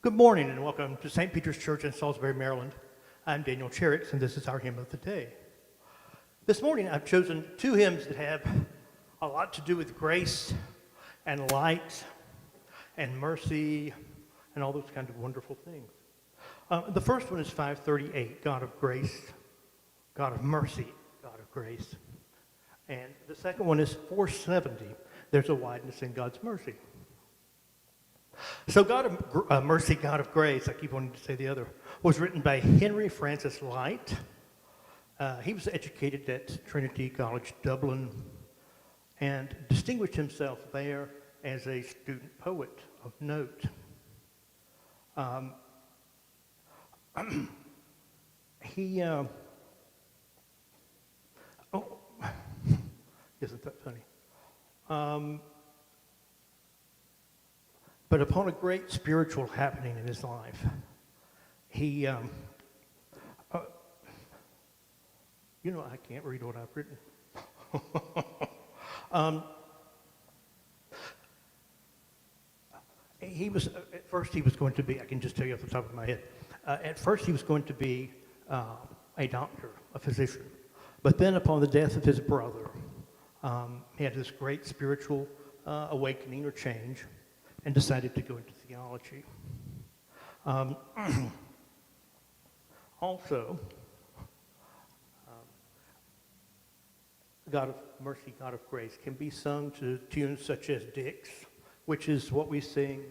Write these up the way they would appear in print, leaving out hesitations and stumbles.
Good morning and welcome to St. Peter's Church in Salisbury, Maryland. I'm Daniel Cherrix and this is our hymn of the day. This morning I've chosen two hymns that have a lot to do with grace and light and mercy and all those kinds of wonderful things. The first one is 538, God of grace, God of mercy, God of grace. And the second one is 470, there's a wideness in God's mercy. So God of Mercy, God of Grace, I keep wanting to say the other, was written by Henry Francis Lyte. He was educated at Trinity College, Dublin, and distinguished himself there as a student poet of note. Isn't that funny? But upon a great spiritual happening in his life, he, I can't read what I've written. At first he was going to be, I can just tell you off the top of my head, at first he was going to be a doctor, a physician. But then upon the death of his brother, he had this great spiritual awakening or change, and decided to go into theology. Also, God of Mercy, God of Grace can be sung to tunes such as Dix, which is what we sing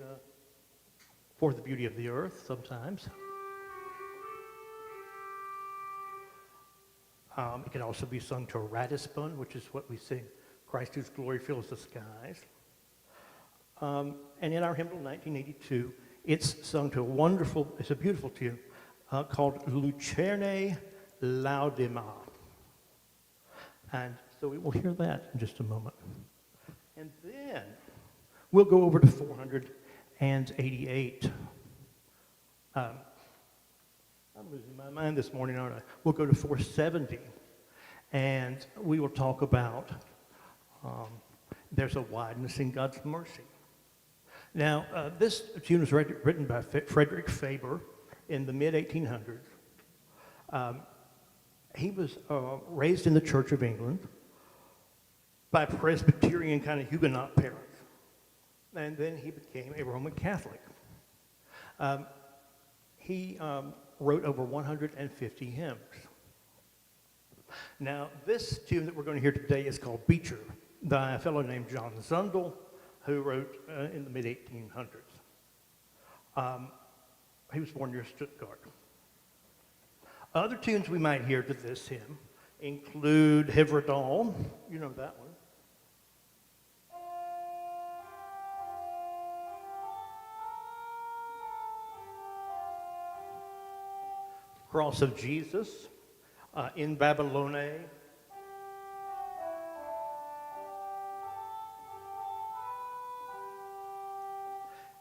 for the beauty of the earth sometimes. It can also be sung to Ratisbon, which is what we sing, Christ whose glory fills the skies. And in our hymnal 1982, it's sung to it's a beautiful tune called Lucerne Laudima. And so we will hear that in just a moment. And then we'll go over to 488. I'm losing my mind this morning, aren't I? We'll go to 470, and we will talk about there's a wideness in God's mercy. Now, this tune was written by Frederick Faber in the mid-1800s. He was raised in the Church of England by Presbyterian kind of Huguenot parents, and then he became a Roman Catholic. He wrote over 150 hymns. Now, this tune that we're going to hear today is called Beecher, by a fellow named John Zundel, who wrote in the mid-1800s. He was born near Stuttgart. Other tunes we might hear to this hymn include Heverdal, you know that one. Cross of Jesus, In Babylone.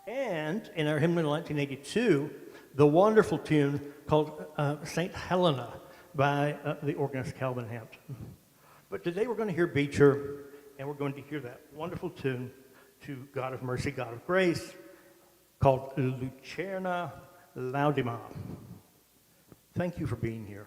And in our hymnal 1982, the wonderful tune called St. Helena by the organist Calvin Hampton. But today we're going to hear Beecher, and we're going to hear that wonderful tune to God of Mercy, God of Grace, called Lucerna Laudima. Thank you for being here.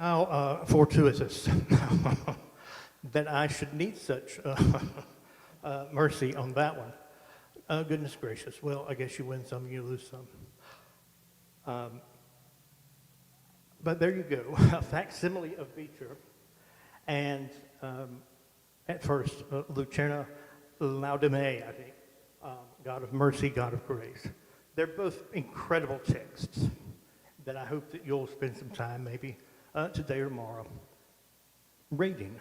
How fortuitous that I should need such mercy on that one. Goodness gracious. Well, I guess you win some, you lose some. But there you go, a facsimile of Beecher. And at first, Lucerna Laudame, I think, God of mercy, God of grace. They're both incredible texts that I hope that you'll spend some time, maybe today or tomorrow, reading.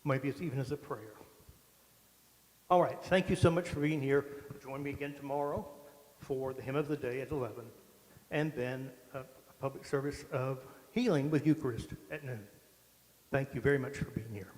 Maybe it's even as a prayer. All right, thank you so much for being here. Join me again tomorrow for the hymn of the day at 11, and then a public service of healing with Eucharist at noon. Thank you very much for being here.